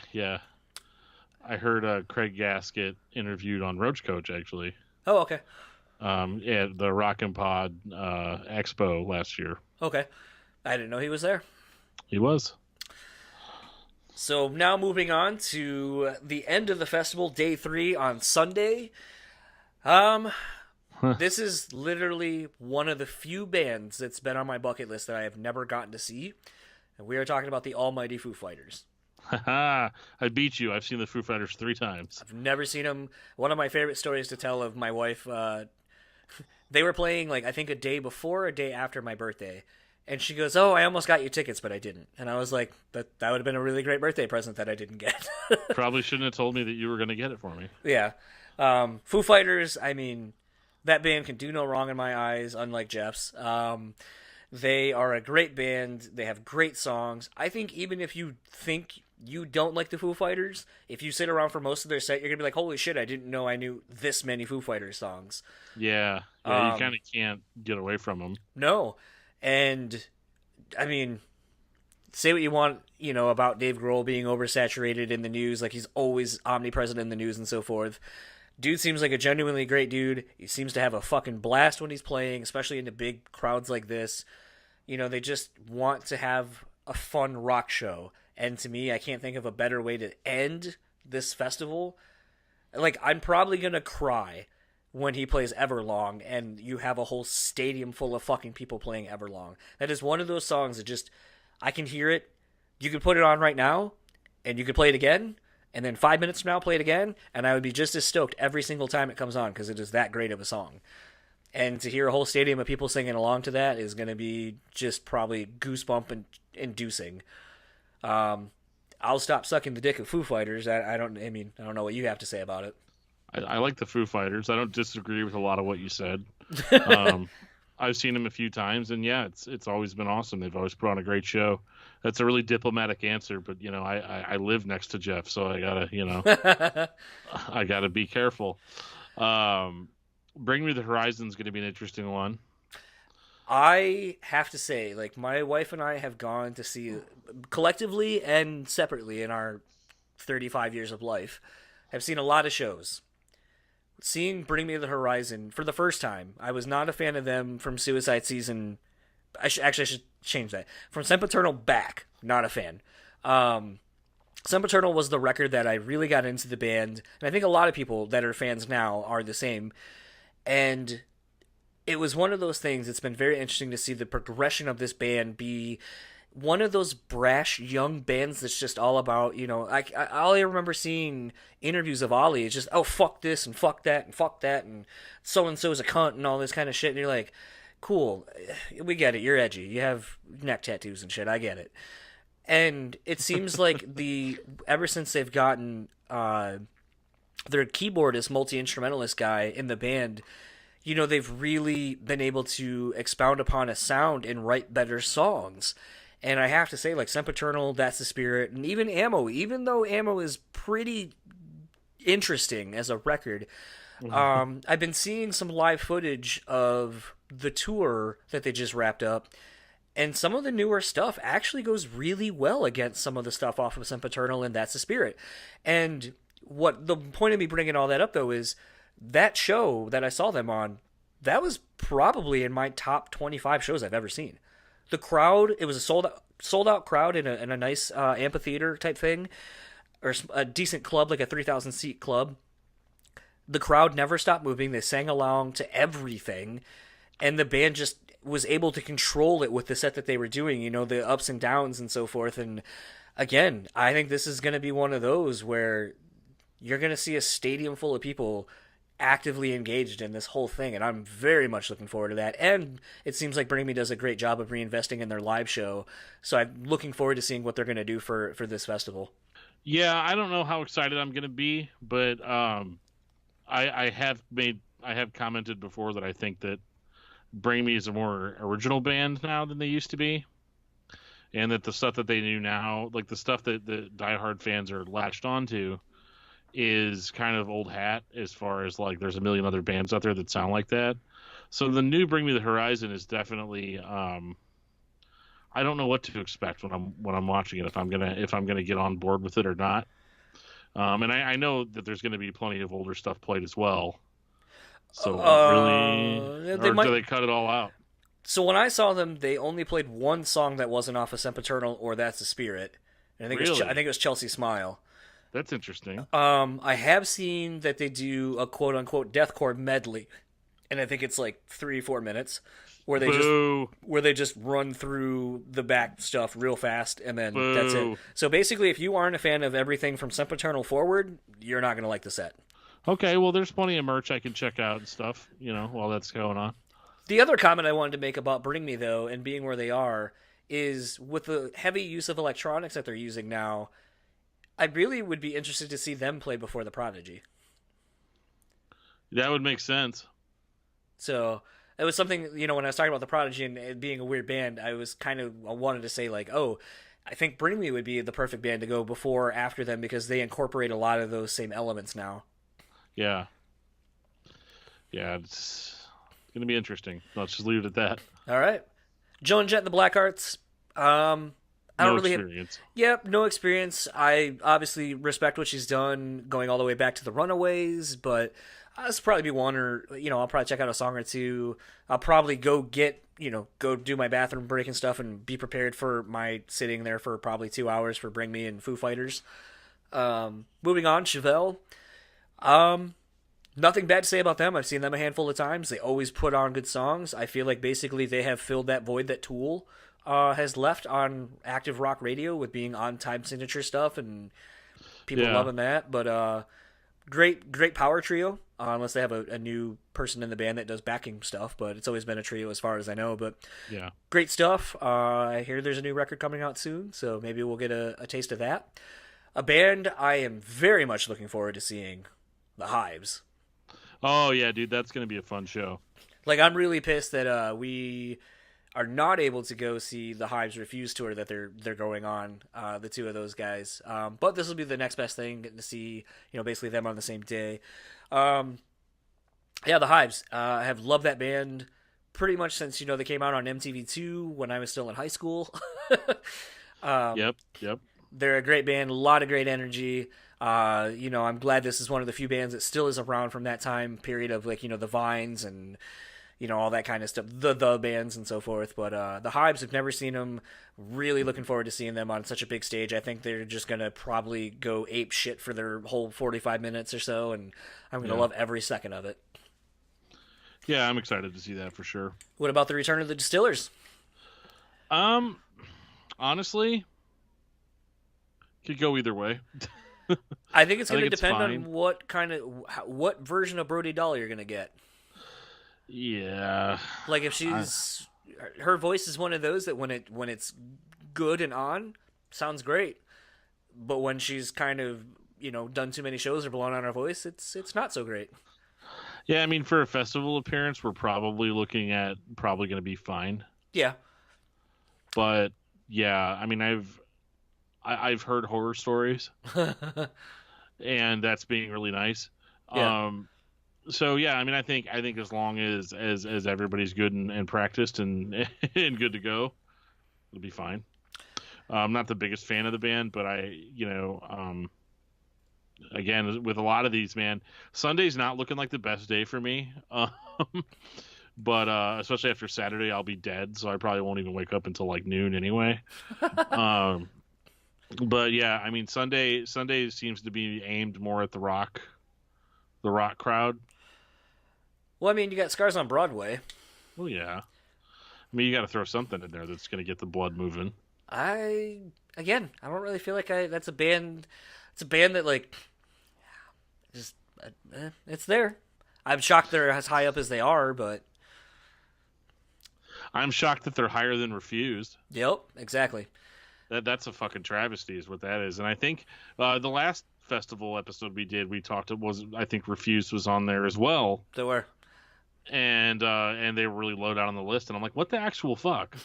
S3: I heard Craig Gass get interviewed on Roach Coach, actually.
S2: Oh, okay.
S3: At the Rockin' Pod Expo last year.
S2: Okay. I didn't know he was there.
S3: He was.
S2: So now moving on to the end of the festival, day 3 on Sunday. Um, this is literally one of the few bands that's been on my bucket list that I have never gotten to see, and we are talking about the almighty Foo Fighters.
S3: Haha, I beat you. I've seen the Foo Fighters 3 times.
S2: I've never seen them. One of my favorite stories to tell of my wife, they were playing, like, I think a day before or a day after my birthday. And she goes, "Oh, I almost got you tickets, but I didn't." And I was like, that would have been a really great birthday present that I didn't get.
S3: Probably shouldn't have told me that you were going to get it for me.
S2: Yeah. Foo Fighters, I mean, that band can do no wrong in my eyes, unlike Jeff's. They are a great band. They have great songs. I think even if you think you don't like the Foo Fighters, if you sit around for most of their set, you're going to be like, holy shit, I didn't know I knew this many Foo Fighters songs.
S3: Yeah, you kind of can't get away from them.
S2: No. And, I mean, say what you want, about Dave Grohl being oversaturated in the news, like he's always omnipresent in the news and so forth. Dude seems like a genuinely great dude. He seems to have a fucking blast when he's playing, especially into big crowds like this. They just want to have a fun rock show. And to me, I can't think of a better way to end this festival. Like, I'm probably going to cry when he plays Everlong and you have a whole stadium full of fucking people playing Everlong. That is one of those songs that just, I can hear it. You could put it on right now and you could play it again, and then 5 minutes from now play it again, and I would be just as stoked every single time it comes on because it is that great of a song. And to hear a whole stadium of people singing along to that is going to be just probably goosebump inducing. I'll stop sucking the dick of Foo Fighters. I don't know what you have to say about it.
S3: I like the Foo Fighters. I don't disagree with a lot of what you said. I've seen them a few times, and yeah, it's always been awesome. They've always put on a great show. That's a really diplomatic answer, but I live next to Jeff, so I gotta I gotta be careful. Bring Me the Horizon is going to be an interesting one.
S2: I have to say, like, my wife and I have gone to see, collectively and separately in our 35 years of life, have seen a lot of shows. Seeing Bring Me the Horizon for the first time, I was not a fan of them from Suicide Season. I should change that. From Sempiternal back, not a fan. Sempiternal was the record that I really got into the band, and I think a lot of people that are fans now are the same. And it was one of those things. It's been very interesting to see the progression of this band be one of those brash young bands that's just all about, all I remember seeing interviews of Ollie is just, oh, fuck this and fuck that and fuck that and so-and-so's a cunt and all this kind of shit. And you're like, cool, we get it. You're edgy. You have neck tattoos and shit. I get it. And it seems like ever since they've gotten their keyboardist, multi-instrumentalist guy in the band, they've really been able to expound upon a sound and write better songs. And I have to say, like, Sempiternal, That's the Spirit, and even Ammo, even though Ammo is pretty interesting as a record, I've been seeing some live footage of the tour that they just wrapped up, and some of the newer stuff actually goes really well against some of the stuff off of Sempiternal and That's the Spirit. And what the point of me bringing all that up, though, is that show that I saw them on, that was probably in my top 25 shows I've ever seen. The crowd, it was a sold out crowd in a nice amphitheater type thing, or a decent club, like a 3,000 seat club. The crowd never stopped moving. They sang along to everything, and the band just was able to control it with the set that they were doing, the ups and downs and so forth. And again, I think this is going to be one of those where you're going to see a stadium full of people actively engaged in this whole thing, and I'm very much looking forward to that. And it seems like Bring Me does a great job of reinvesting in their live show, so I'm looking forward to seeing what they're going to do for this festival.
S3: Yeah, I don't know how excited I'm going to be, but I have commented before that I think that Bring Me is a more original band now than they used to be, and that the stuff that they do now, like the stuff that the diehard fans are latched onto, is kind of old hat as far as, like, there's a million other bands out there that sound like that. So the new Bring Me the Horizon is definitely I don't know what to expect when I'm watching it, if I'm gonna get on board with it or not. And I know that there's gonna be plenty of older stuff played as well. So really, do they cut it all out?
S2: So when I saw them, they only played one song that wasn't off of Sempiternal or That's the Spirit. And I think it was Chelsea Smile.
S3: That's interesting.
S2: I have seen that they do a quote unquote deathcore medley, and I think it's like 3-4 minutes where they
S3: Boo.
S2: just run through the back stuff real fast, and then that's it.
S3: Boo.
S2: So basically, if you aren't a fan of everything from Sempiternal forward, you're not going to like the set.
S3: Okay, well, there's plenty of merch I can check out and stuff, while that's going on.
S2: The other comment I wanted to make about Bring Me, though, and being where they are, is with the heavy use of electronics that they're using now, I really would be interested to see them play before the Prodigy.
S3: That would make sense.
S2: So it was something, when I was talking about the Prodigy and it being a weird band, I wanted to say, like, oh, I think Bring Me would be the perfect band to go before or after them because they incorporate a lot of those same elements now.
S3: Yeah. Yeah, it's going to be interesting. Let's just leave it at that.
S2: All right. Joan and Jett and the Blackhearts. I don't really
S3: experience.
S2: Yep, no experience. I obviously respect what she's done going all the way back to the Runaways, but this will probably be one or, I'll probably check out a song or two. I'll probably go do my bathroom break and stuff and be prepared for my sitting there for probably 2 hours for Bring Me and Foo Fighters. Moving on, Chevelle. Nothing bad to say about them. I've seen them a handful of times. They always put on good songs. I feel like basically they have filled that void that Tool has left on active rock radio with being on time signature stuff and people loving that. But great power trio, unless they have a new person in the band that does backing stuff. But it's always been a trio as far as I know. But
S3: yeah,
S2: great stuff. I hear there's a new record coming out soon, so maybe we'll get a taste of that. A band I am very much looking forward to seeing, the Hives.
S3: Oh, yeah, dude, that's going to be a fun show.
S2: Like, I'm really pissed that we are not able to go see the Hives Refuse tour that they're going on, the two of those guys. But this will be the next best thing, getting to see, basically them on the same day. Yeah, the Hives. I have loved that band pretty much since, they came out on MTV2 when I was still in high school.
S3: Yep.
S2: They're a great band, a lot of great energy. I'm glad this is one of the few bands that still is around from that time period of, like, the Vines and, all that kind of stuff, the bands and so forth. But the Hives, have never seen them. Really looking forward to seeing them on such a big stage. I think they're just going to probably go ape shit for their whole 45 minutes or so, and I'm going to love every second of it.
S3: Yeah, I'm excited to see that for sure.
S2: What about the return of the Distillers?
S3: Honestly, could go either way.
S2: I think it's going to depend
S3: fine.
S2: on what version of BREWtally you're going to get.
S3: Yeah.
S2: Like, if her voice is one of those that when it's good and on, sounds great. But when she's kind of, done too many shows or blown on her voice, it's not so great.
S3: Yeah, I mean, for a festival appearance, we're probably looking at going to be fine.
S2: Yeah.
S3: But yeah, I mean, I've heard horror stories, and that's being really nice.
S2: Yeah.
S3: So yeah, I mean, I think as long as everybody's good and practiced and and good to go, it'll be fine. I'm not the biggest fan of the band, but again, with a lot of these, man, Sunday's not looking like the best day for me. But especially after Saturday, I'll be dead, so I probably won't even wake up until like noon anyway. But yeah, I mean, Sunday seems to be aimed more at the rock crowd.
S2: Well, I mean, you got Scars on Broadway.
S3: Well, yeah. I mean, you got to throw something in there that's going to get the blood moving.
S2: I don't really feel like that's a band. It's a band that, like, just it's there. I'm shocked they're as high up as they are, but
S3: I'm shocked that they're higher than Refused.
S2: Yep, exactly.
S3: That's a fucking travesty is what that is. And I think the last festival episode we did, I think Refused was on there as well.
S2: They were.
S3: And they were really low down on the list, and I'm like, what the actual fuck?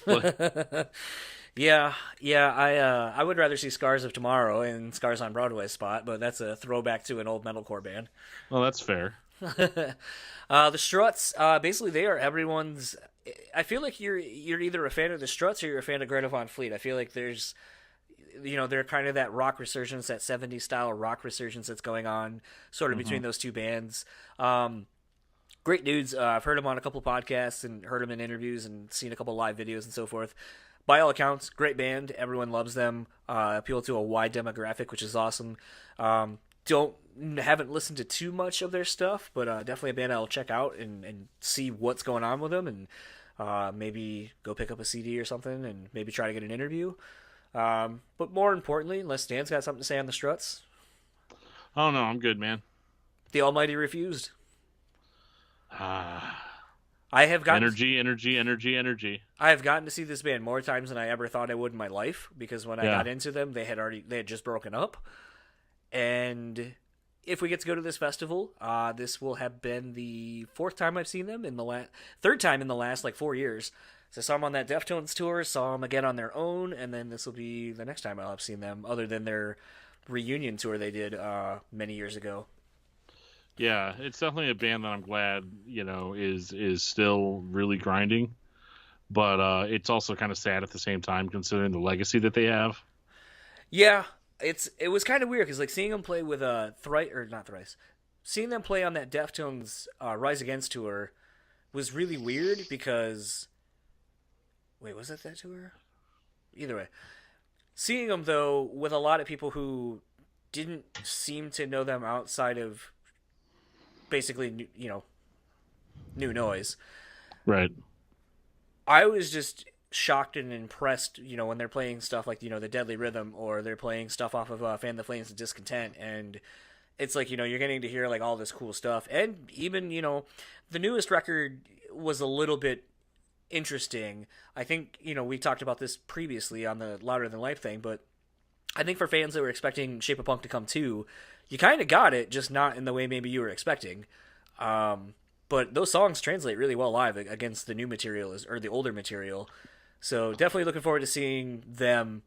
S2: Yeah, I would rather see Scars of Tomorrow in Scars on Broadway's spot, but that's a throwback to an old metalcore band.
S3: Well, that's fair.
S2: The Struts, basically they are everyone's. I feel like you're either a fan of the Struts or you're a fan of Greta Van Fleet. I feel like there's, they're kind of that rock resurgence, that 70s style rock resurgence that's going on sort of between those two bands. Great dudes. I've heard them on a couple podcasts and heard them in interviews and seen a couple live videos and so forth. by all accounts, great band. Everyone loves them. Appeal to a wide demographic, which is awesome. Haven't listened to too much of their stuff, but definitely a band I'll check out and see what's going on with them, and maybe go pick up a CD or something, and maybe try to get an interview. But more importantly, unless Dan's got something to say on the Struts.
S3: Oh no, I'm good, man.
S2: The Almighty Refused. I have gotten energy. I have gotten to see this band more times than I ever thought I would in my life, because when I got into them, they had just broken up. And if we get to go to this festival, this will have been the fourth time I've seen them, third time in the last like 4 years. So I saw them on that Deftones tour, saw them again on their own, and then this will be the next time I'll have seen them, other than their reunion tour they did many years ago.
S3: Yeah, it's definitely a band that I'm glad, is still really grinding. But it's also kind of sad at the same time, considering the legacy that they have.
S2: Yeah, it was kind of weird, because like seeing them play with seeing them play on that Deftones Rise Against tour was really weird, because wait, was it that tour? Either way, seeing them though with a lot of people who didn't seem to know them outside of basically, New Noise.
S3: Right.
S2: I was just shocked and impressed, when they're playing stuff like, the Deadly Rhythm, or they're playing stuff off of Fan the Flames and Discontent, and it's like, you're getting to hear like all this cool stuff. And even, the newest record was a little bit interesting. I think, we talked about this previously on the Louder Than Life thing, but I think for fans that were expecting Shape of Punk to come too, you kind of got it, just not in the way maybe you were expecting. But those songs translate really well live against the new material or the older material. So definitely looking forward to seeing them.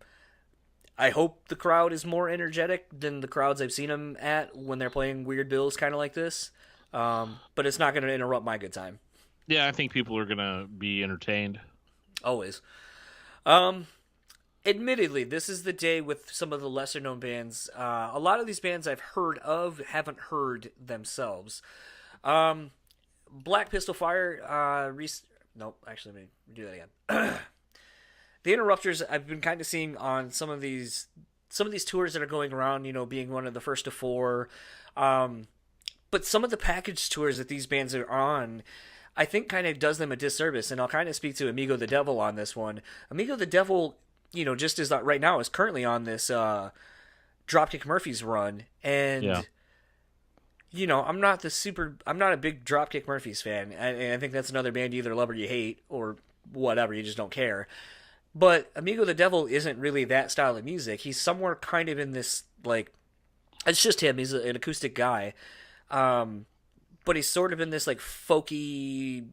S2: I hope the crowd is more energetic than the crowds I've seen them at when they're playing weird bills kind of like this. But it's not going to interrupt my good time.
S3: Yeah, I think people are going to be entertained.
S2: Always. Admittedly, this is the day with some of the lesser-known bands. A lot of these bands I've heard of, haven't heard themselves. Black Pistol Fire, nope, actually, let me do that again. The Interrupters, I've been kind of seeing on some of these tours that are going around, being one of the first of four. But some of the package tours that these bands are on, I think kind of does them a disservice, and I'll kind of speak to Amigo the Devil on this one. Amigo the Devil, just as right now is currently on this Dropkick Murphys run, and I'm not a big Dropkick Murphys fan, and I think that's another band you either love or you hate, or whatever, you just don't care. But Amigo the Devil isn't really that style of music. He's somewhere kind of in this, like, it's just him. He's an acoustic guy, but he's sort of in this like folky,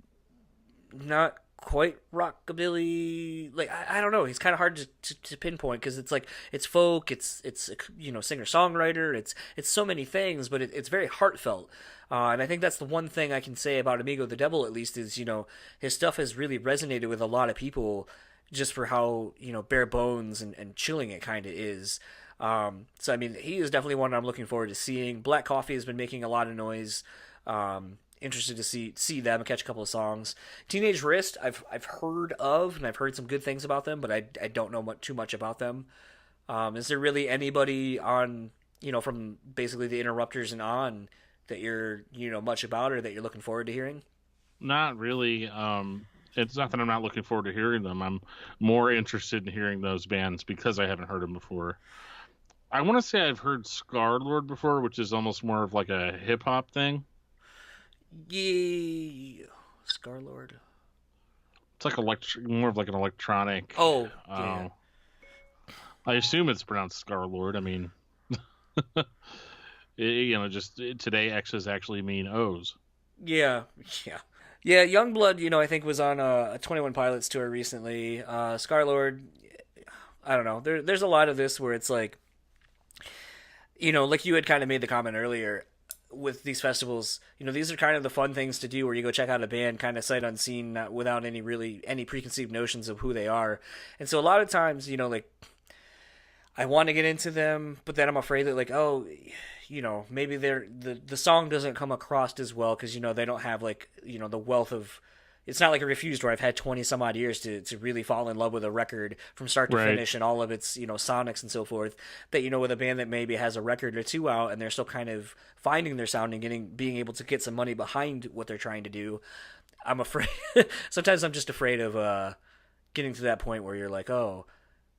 S2: not quite rockabilly, like I don't know, he's kind of hard to pinpoint, because it's like it's folk, it's singer-songwriter, it's so many things, but it's very heartfelt, and I think that's the one thing I can say about Amigo the Devil, at least, is his stuff has really resonated with a lot of people, just for how bare bones and chilling it kind of is. So I mean, he is definitely one I'm looking forward to seeing. Black Coffee has been making a lot of noise. Interested to see them, catch a couple of songs. Teenage Wrist, I've heard of, and I've heard some good things about them, but I don't know too much about them. Is there really anybody on, from basically the Interrupters and on, that you're much about, or that you're looking forward to hearing?
S3: Not really. It's not that I'm not looking forward to hearing them. I'm more interested in hearing those bands because I haven't heard them before. I want to say I've heard Scarlord before, which is almost more of like a hip hop thing.
S2: Yeah, Scarlord.
S3: It's like more of like an electronic.
S2: Oh, yeah.
S3: I assume it's pronounced Scarlord. I mean, today X's actually mean O's.
S2: Yeah. Youngblood, I think was on a 21 Pilots tour recently. Scarlord, I don't know. There's a lot of this where it's like, like you had kind of made the comment earlier with these festivals, these are kind of the fun things to do, where you go check out a band kind of sight unseen, not without any preconceived notions of who they are. And so a lot of times, like, I want to get into them, but then I'm afraid that, like, maybe the song doesn't come across as well, because they don't have, like, the wealth of it's not like a Refused where I've had 20 some odd years to really fall in love with a record from start to finish and all of its, sonics and so forth. That, with a band that maybe has a record or two out and they're still kind of finding their sound and being able to get some money behind what they're trying to do. I'm afraid, sometimes I'm just afraid of getting to that point where you're like, oh,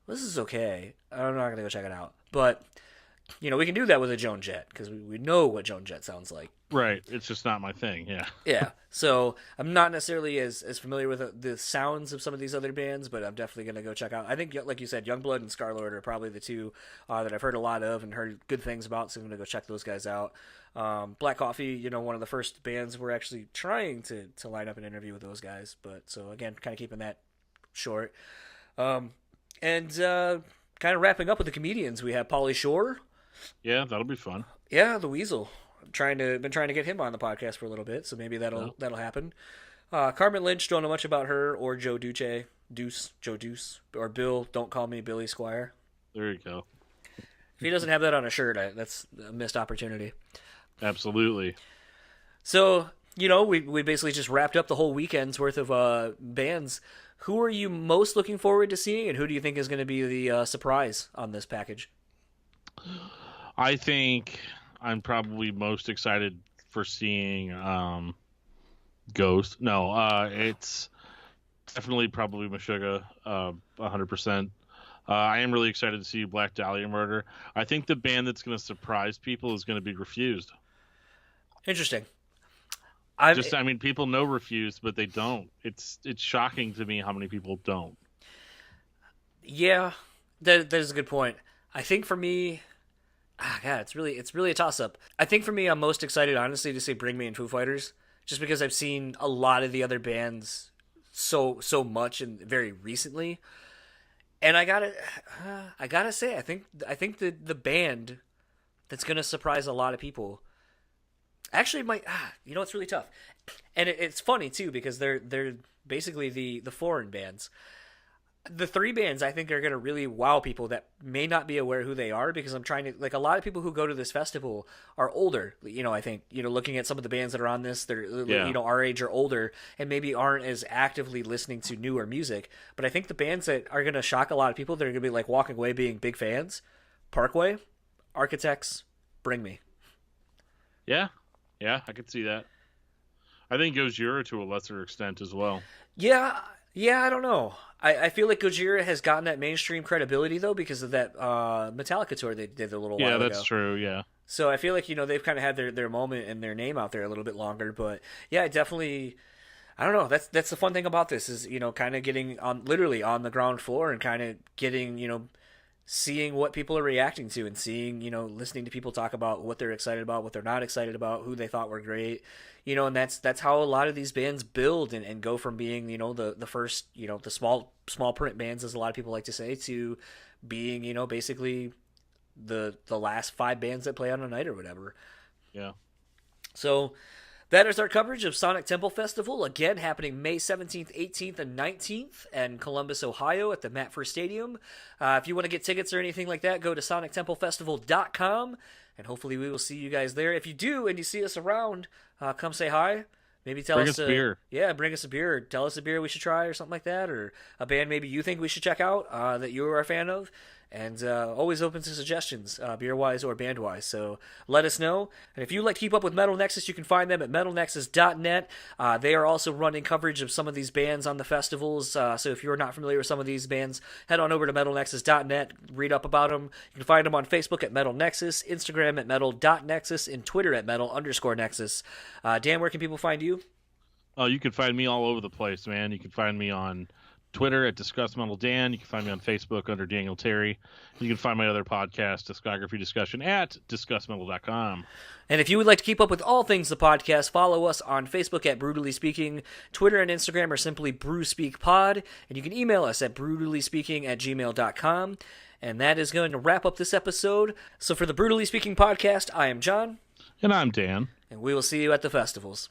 S2: this is okay. I'm not going to go check it out. But, we can do that with a Joan Jett because we know what Joan Jett sounds like.
S3: Right. It's just not my thing. Yeah.
S2: Yeah. So I'm not necessarily as familiar with the sounds of some of these other bands, but I'm definitely going to go check out. I think, like you said, Youngblood and Scarlord are probably the two that I've heard a lot of and heard good things about, so I'm going to go check those guys out. Black Coffee, one of the first bands we're actually trying to line up an interview with those guys. But so, again, kind of keeping that short. And kind of wrapping up with the comedians, we have Pauly Shore.
S3: Yeah, that'll be fun.
S2: Yeah, the Weasel. Been trying to get him on the podcast for a little bit, so maybe that'll happen. Carmen Lynch, don't know much about her, or Joe Deuce, or Bill. Don't call me Billy Squire.
S3: There you go.
S2: If he doesn't have that on a shirt, that's a missed opportunity.
S3: Absolutely.
S2: So we basically just wrapped up the whole weekend's worth of bands. Who are you most looking forward to seeing, and who do you think is going to be the surprise on this package?
S3: I think I'm probably most excited for seeing Ghost. No, it's definitely probably Meshuggah, 100%. I am really excited to see Black Dahlia Murder. I think the band that's going to surprise people is going to be Refused.
S2: Interesting.
S3: People know Refused, but they don't. It's shocking to me how many people don't.
S2: Yeah, that is a good point. I think for me, it's really a toss-up. I think for me, I'm most excited, honestly, to see Bring Me and Foo Fighters, just because I've seen a lot of the other bands so much and very recently, and I gotta say, I think the band that's gonna surprise a lot of people actually might. It's really tough, and it's funny too because they're basically the foreign bands. The three bands I think are going to really wow people that may not be aware who they are, because I'm trying to, like, a lot of people who go to this festival are older, I think, looking at some of the bands that are on this, they're, our age or older and maybe aren't as actively listening to newer music. But I think the bands that are going to shock a lot of people, that are going to be like walking away being big fans: Parkway, Architects, Bring Me.
S3: Yeah, I could see that. I think Gojira to a lesser extent as well.
S2: Yeah, I don't know. I feel like Gojira has gotten that mainstream credibility, though, because of that Metallica tour they did a little while ago. Yeah,
S3: that's true, yeah.
S2: So I feel like, they've kind of had their moment and their name out there a little bit longer. But, yeah, I don't know. That's the fun thing about this is, kind of getting literally on the ground floor and kind of getting, seeing what people are reacting to and seeing, listening to people talk about what they're excited about, what they're not excited about, who they thought were great, and that's how a lot of these bands build and go from being, the first, the small print bands, as a lot of people like to say, to being, basically the last 5 bands that play on a night or whatever.
S3: Yeah.
S2: So that is our coverage of Sonic Temple Festival, again happening May 17th, 18th, and 19th in Columbus, Ohio at the Mapfre Stadium. If you want to get tickets or anything like that, go to sonictemplefestival.com, and hopefully we will see you guys there. If you do and you see us around, come say hi. Maybe bring us a beer. Yeah, bring us a beer. Tell us a beer we should try or something like that, or a band maybe you think we should check out that you are a fan of. And always open to suggestions, beer-wise or band-wise. So let us know. And if you like to keep up with Metal Nexus, you can find them at metalnexus.net. They are also running coverage of some of these bands on the festivals. So if you're not familiar with some of these bands, head on over to metalnexus.net, read up about them. You can find them on Facebook at Metal Nexus, Instagram at metal.nexus, and Twitter at metal_nexus. Dan, where can people find you?
S3: Oh, you can find me all over the place, man. You can find me on Twitter at Discuss Metal Dan. You can find me on Facebook under Daniel Terry. You can find my other podcast, Discography Discussion, at discussmetal.com.
S2: And if you would like to keep up with all things the podcast, follow us on Facebook at BrewtallySpeaking. Twitter and Instagram are simply BrewSpeakPod. And you can email us at BrewtallySpeaking@gmail.com. And that is going to wrap up this episode. So for the Brewtally Speaking podcast, I am John.
S3: And I'm Dan.
S2: And we will see you at the festivals.